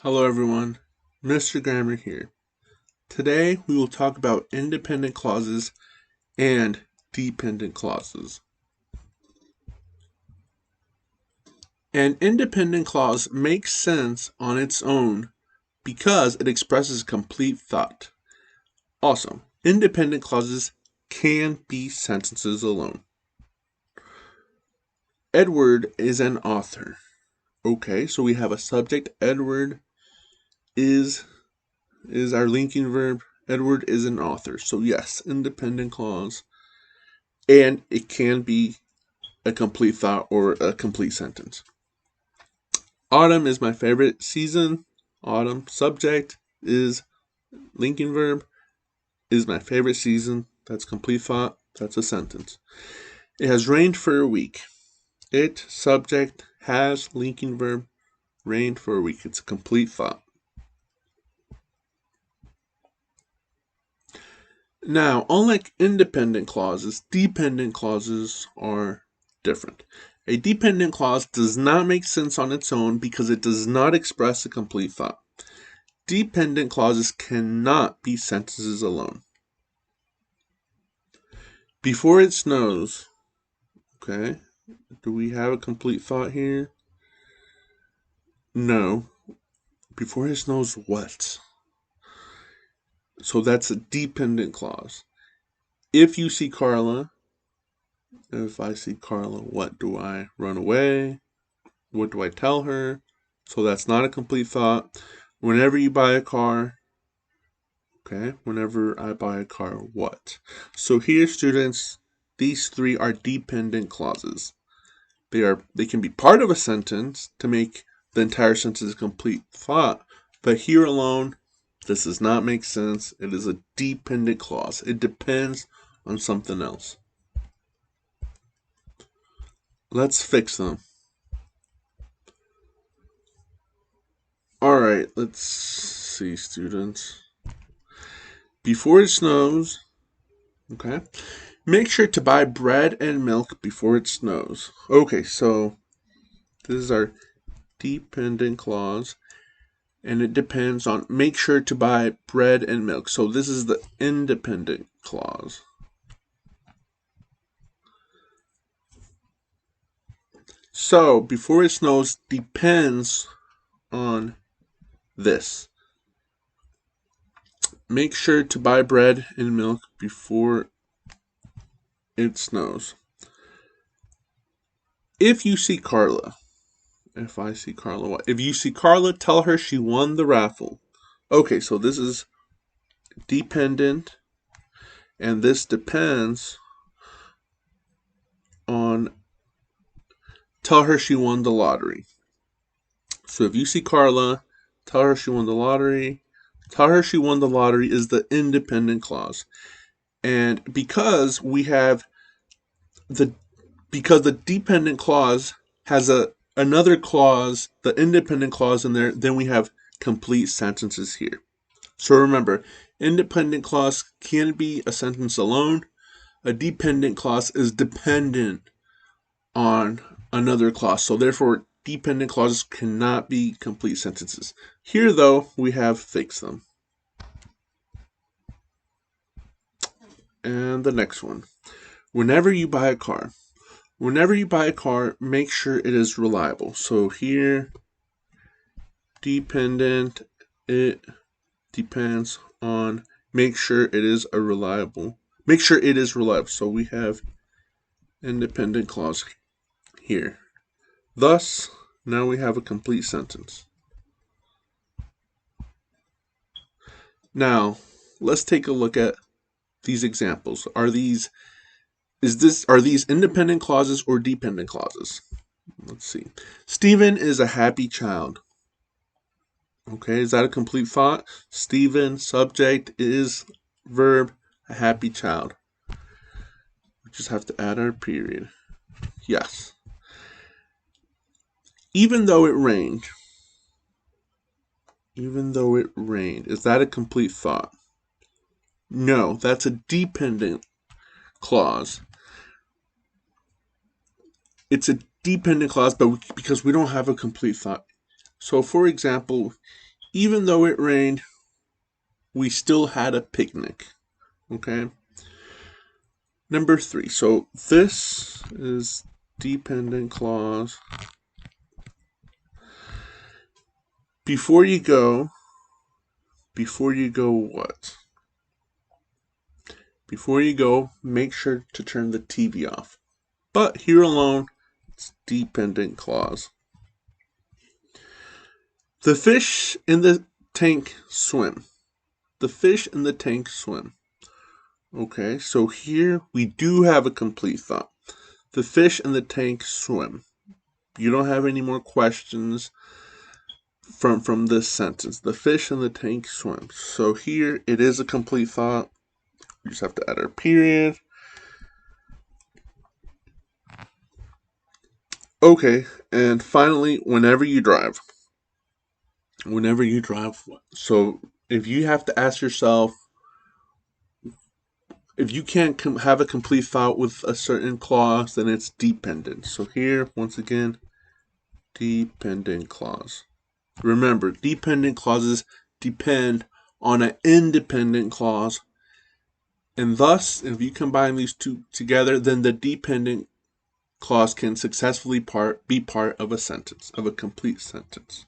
Hello everyone, Mr. Grammar here. Today we will talk about independent clauses and dependent clauses. An independent clause makes sense on its own because it expresses complete thought. Also, independent clauses can be sentences alone. Edward is an author. Okay, so we have a subject. Edward is our linking verb. Edward is an author. So yes, independent clause. And it can be a complete thought or a complete sentence. Autumn is my favorite season. Autumn subject is linking verb is my favorite season. That's complete thought. That's a sentence. It has rained for a week. It subject has linking verb rained for a week. It's a complete thought. Now, unlike independent clauses, dependent clauses are different. A dependent clause does not make sense on its own because it does not express a complete thought. Dependent clauses cannot be sentences alone. Before it snows, okay, do we have a complete thought here? No. Before it snows what? So that's a dependent clause. If you see Carla, if I see Carla, what do I run away? What do I tell her? So that's not a complete thought. Whenever you buy a car, okay, whenever I buy a car, what? So here, students, these three are dependent clauses. They can be part of a sentence to make the entire sentence a complete thought, but here alone, this does not make sense. It is a dependent clause. It depends on something else. Let's fix them. Alright, let's see, students. Before it snows, okay, make sure to buy bread and milk before it snows. Okay, so this is our dependent clause, and it depends on make sure to buy bread and milk. So this is the independent clause. So before it snows depends on this. Make sure to buy bread and milk before it snows. If you see Carla, if I see Carla, what? If you see Carla, tell her she won the raffle. Okay, so this is dependent, and this depends on tell her she won the lottery. So if you see Carla, tell her she won the lottery. Tell her she won the lottery is the independent clause. And because we have because the dependent clause has another clause, the independent clause in there, then we have complete sentences here. So remember, independent clause can be a sentence alone. A dependent clause is dependent on another clause. So therefore, dependent clauses cannot be complete sentences. Here, though, we have fixed them. And the next one. Whenever you buy a car, make sure it is reliable. So here, dependent, it depends on make sure it is reliable. Make sure it is reliable. So we have independent clause here. Thus, now we have a complete sentence. Now, let's take a look at these examples. Are these independent clauses or dependent clauses? Let's see. Stephen is a happy child. Okay, is that a complete thought? Stephen, subject, is verb, a happy child. We just have to add our period. Yes. Even though it rained. Is that a complete thought? No, that's a dependent clause. It's a dependent clause, but because we don't have a complete thought. So, for example, Even though it rained, we still had a picnic. Okay. Number 3. So this is dependent clause. Before you go what? Before you go, make sure to turn the TV off. But here alone, it's dependent clause. The fish in the tank swim. The fish in the tank swim. Okay, so here we do have a complete thought. The fish in the tank swim. You don't have any more questions from this sentence. The fish in the tank swim. So here it is a complete thought. You just have to add our period. Okay, and finally, whenever you drive. So if you have to ask yourself, if you can't have a complete thought with a certain clause, then it's dependent. So here, once again, dependent clause. Remember, dependent clauses depend on an independent clause. And thus, if you combine these two together, then the dependent clause can successfully be part of a sentence, of a complete sentence.